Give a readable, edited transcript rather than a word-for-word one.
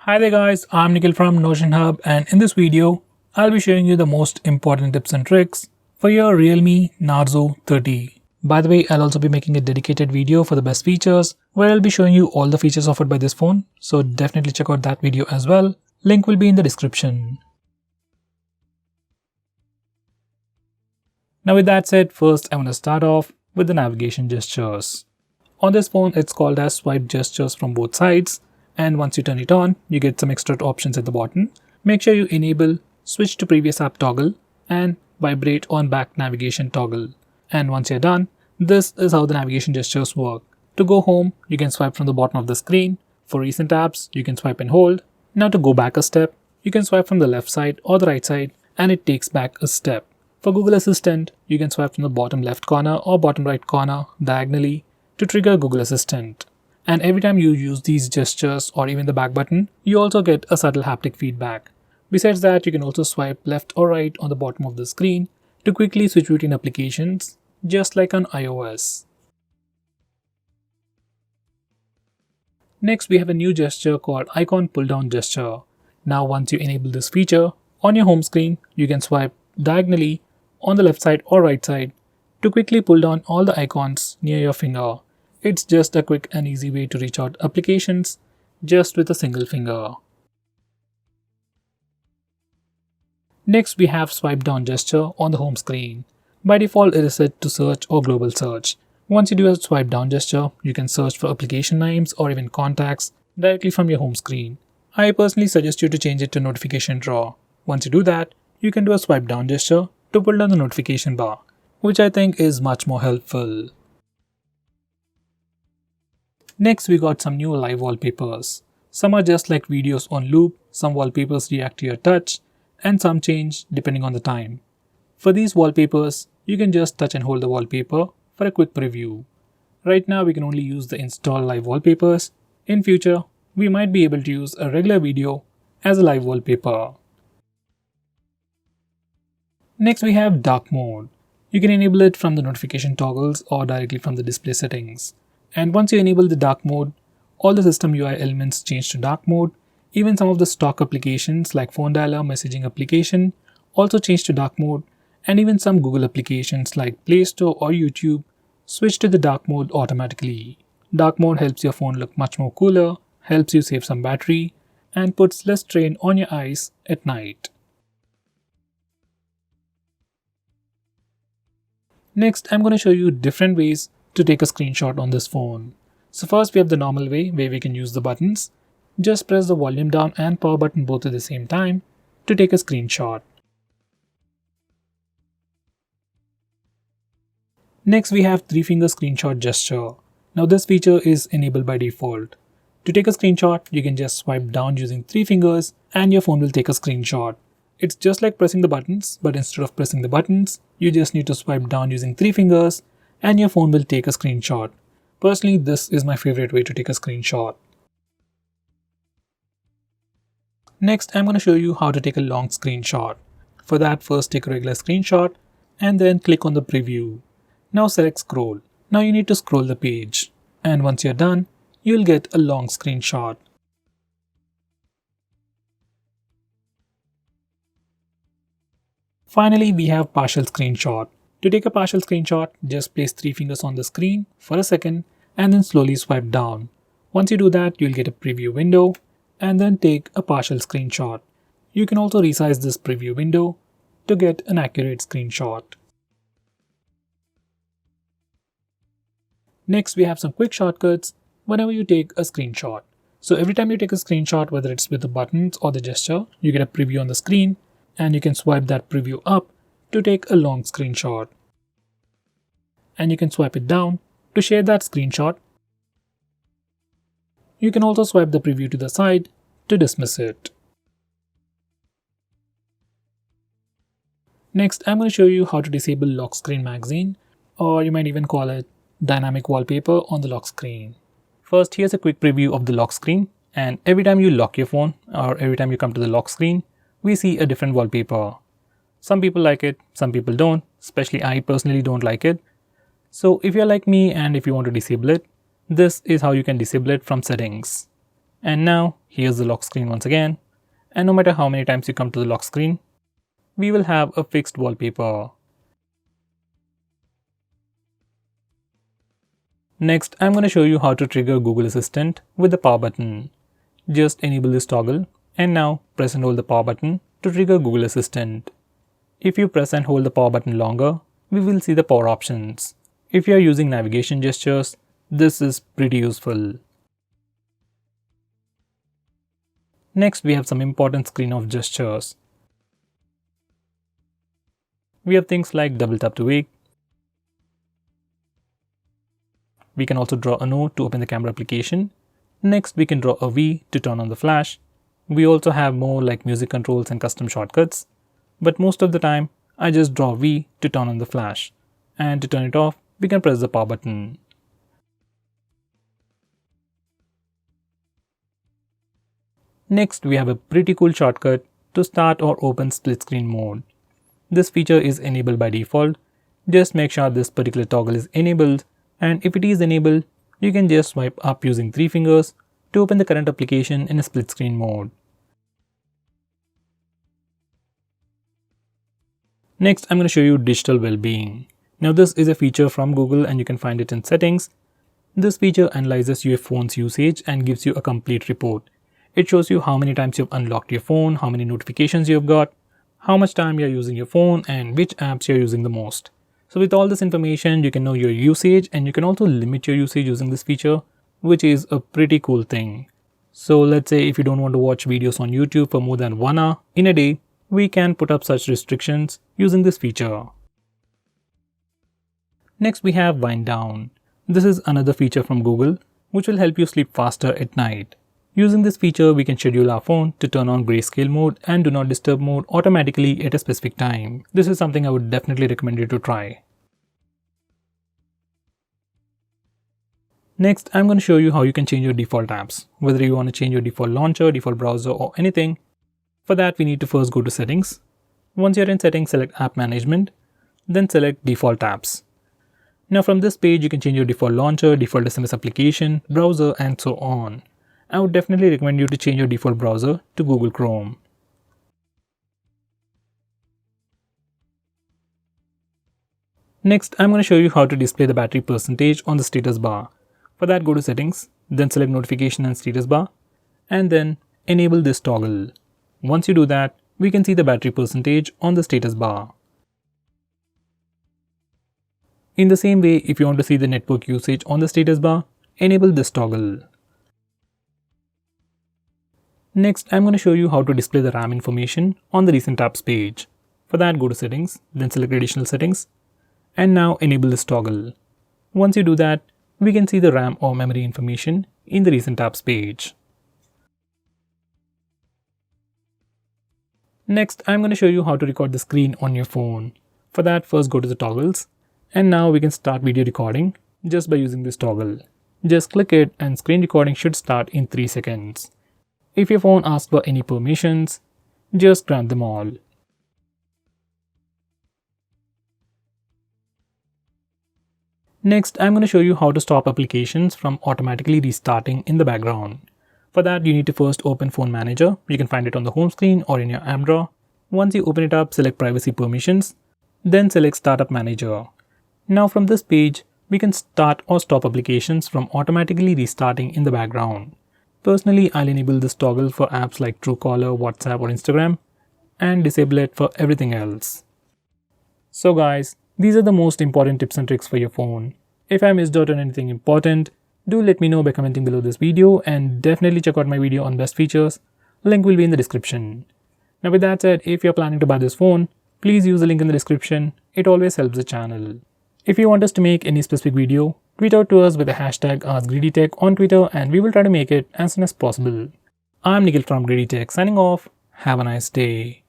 Hi there guys, I'm Nikhil from Notion Hub, and in this video, I'll be showing you the most important tips and tricks for your Realme Narzo 30. By the way, I'll also be making a dedicated video for the best features where I'll be showing you all the features offered by this phone, so definitely check out that video as well. Link will be in the description. Now with that said, first I'm going to start off with the navigation gestures. On this phone, it's called as swipe gestures from both sides. And once you turn it on, you get some extra options at the bottom. Make sure you enable switch to previous app toggle and vibrate on back navigation toggle. And once you're done, this is how the navigation gestures work. To go home, you can swipe from the bottom of the screen. For recent apps, you can swipe and hold. Now to go back a step, you can swipe from the left side or the right side and it takes back a step. For Google Assistant, you can swipe from the bottom left corner or bottom right corner diagonally to trigger Google Assistant. And every time you use these gestures or even the back button, you also get a subtle haptic feedback. Besides that, you can also swipe left or right on the bottom of the screen to quickly switch between applications, just like on iOS. Next, we have a new gesture called icon pull-down gesture. Now once you enable this feature, on your home screen, you can swipe diagonally on the left side or right side to quickly pull down all the icons near your finger. It's just a quick and easy way to reach out applications just with a single finger. Next, we have swipe down gesture on the home screen. By default, it is set to search or global search. Once you do a swipe down gesture, you can search for application names or even contacts directly from your home screen. I personally suggest you to change it to notification drawer. Once you do that, you can do a swipe down gesture to pull down the notification bar, which I think is much more helpful. Next, we got some new live wallpapers. Some are just like videos on loop, some wallpapers react to your touch, and some change depending on the time. For these wallpapers, you can just touch and hold the wallpaper for a quick preview. Right now, we can only use the install live wallpapers. In future, we might be able to use a regular video as a live wallpaper. Next, we have dark mode. You can enable it from the notification toggles or directly from the display settings. And once you enable the dark mode, all the system UI elements change to dark mode. Even some of the stock applications like phone dialer, messaging application also change to dark mode, and even some Google applications like Play Store or YouTube switch to the dark mode automatically. Dark mode helps your phone look much more cooler, helps you save some battery, and puts less strain on your eyes at night. Next, I'm going to show you different ways to take a screenshot on this phone. So first, we have the normal way where we can use the buttons. Just press the volume down and power button both at the same time to take a screenshot. Next, we have 3-finger screenshot gesture. Now this feature is enabled by default. To take a screenshot, you can just swipe down using 3 fingers and your phone will take a screenshot. It's just like pressing the buttons, but instead of pressing the buttons, you just need to swipe down using 3 fingers and your phone will take a screenshot. Personally, this is my favorite way to take a screenshot. Next, I'm going to show you how to take a long screenshot. For that, first take a regular screenshot and then click on the preview. Now select scroll. Now you need to scroll the page. And once you're done, you'll get a long screenshot. Finally, we have partial screenshot. To take a partial screenshot, just place 3 fingers on the screen for a second and then slowly swipe down. Once you do that, you'll get a preview window and then take a partial screenshot. You can also resize this preview window to get an accurate screenshot. Next, we have some quick shortcuts whenever you take a screenshot. So every time you take a screenshot, whether it's with the buttons or the gesture, you get a preview on the screen and you can swipe that preview up to take a long screenshot. And you can swipe it down to share that screenshot. You can also swipe the preview to the side to dismiss it. Next, I'm going to show you how to disable lock screen magazine, or you might even call it dynamic wallpaper on the lock screen. First, here's a quick preview of the lock screen, and every time you lock your phone or every time you come to the lock screen, we see a different wallpaper. Some people like it, some people don't, especially I personally don't like it. So if you're like me and if you want to disable it, this is how you can disable it from settings. And now here's the lock screen once again, and no matter how many times you come to the lock screen, we will have a fixed wallpaper. Next, I'm going to show you how to trigger Google Assistant with the power button. Just enable this toggle and now press and hold the power button to trigger Google Assistant. If you press and hold the power button longer, we will see the power options. If you are using navigation gestures, this is pretty useful. Next, we have some important screen off gestures. We have things like double tap to wake. We can also draw a note to open the camera application. Next, we can draw a V to turn on the flash. We also have more like music controls and custom shortcuts. But most of the time, I just draw V to turn on the flash. And to turn it off, we can press the power button. Next, we have a pretty cool shortcut to start or open split screen mode. This feature is enabled by default. Just make sure this particular toggle is enabled, and if it is enabled, you can just swipe up using 3 fingers to open the current application in a split screen mode. Next, I'm going to show you digital well-being. Now this is a feature from Google and you can find it in settings. This feature analyzes your phone's usage and gives you a complete report. It shows you how many times you've unlocked your phone, how many notifications you've got, how much time you're using your phone, and which apps you're using the most. So with all this information, you can know your usage and you can also limit your usage using this feature, which is a pretty cool thing. So let's say if you don't want to watch videos on YouTube for more than 1 hour in a day, we can put up such restrictions using this feature. Next, we have wind down. This is another feature from Google, which will help you sleep faster at night. Using this feature, we can schedule our phone to turn on grayscale mode and do not disturb mode automatically at a specific time. This is something I would definitely recommend you to try. Next, I'm going to show you how you can change your default apps, whether you want to change your default launcher, default browser, or anything. For that, we need to first go to settings. Once you're in settings, select app management, then select default apps. Now from this page, you can change your default launcher, default SMS application, browser, and so on. I would definitely recommend you to change your default browser to Google Chrome. Next, I'm going to show you how to display the battery percentage on the status bar. For that, go to settings, then select notification and status bar, and then enable this toggle. Once you do that, we can see the battery percentage on the status bar. In the same way, if you want to see the network usage on the status bar, enable this toggle. Next, I'm going to show you how to display the RAM information on the recent apps page. For that, go to settings, then select additional settings, and now enable this toggle. Once you do that, we can see the RAM or memory information in the recent apps page. Next, I'm going to show you how to record the screen on your phone. For that, first go to the toggles, and now we can start video recording just by using this toggle. Just click it and screen recording should start in 3 seconds. If your phone asks for any permissions, just grant them all. Next, I'm going to show you how to stop applications from automatically restarting in the background. For that, you need to first open Phone Manager. You can find it on the home screen or in your app drawer. Once you open it up, select Privacy Permissions, then select Startup Manager. Now from this page, we can start or stop applications from automatically restarting in the background. Personally, I'll enable this toggle for apps like Truecaller, WhatsApp, or Instagram, and disable it for everything else. So guys, these are the most important tips and tricks for your phone. If I missed out on anything important, do let me know by commenting below this video, and definitely check out my video on best features. Link will be in the description. Now with that said, if you're planning to buy this phone, please use the link in the description. It always helps the channel. If you want us to make any specific video, tweet out to us with the hashtag AskGreedyTech on Twitter and we will try to make it as soon as possible. I'm Nikhil from GreedyTech signing off. Have a nice day.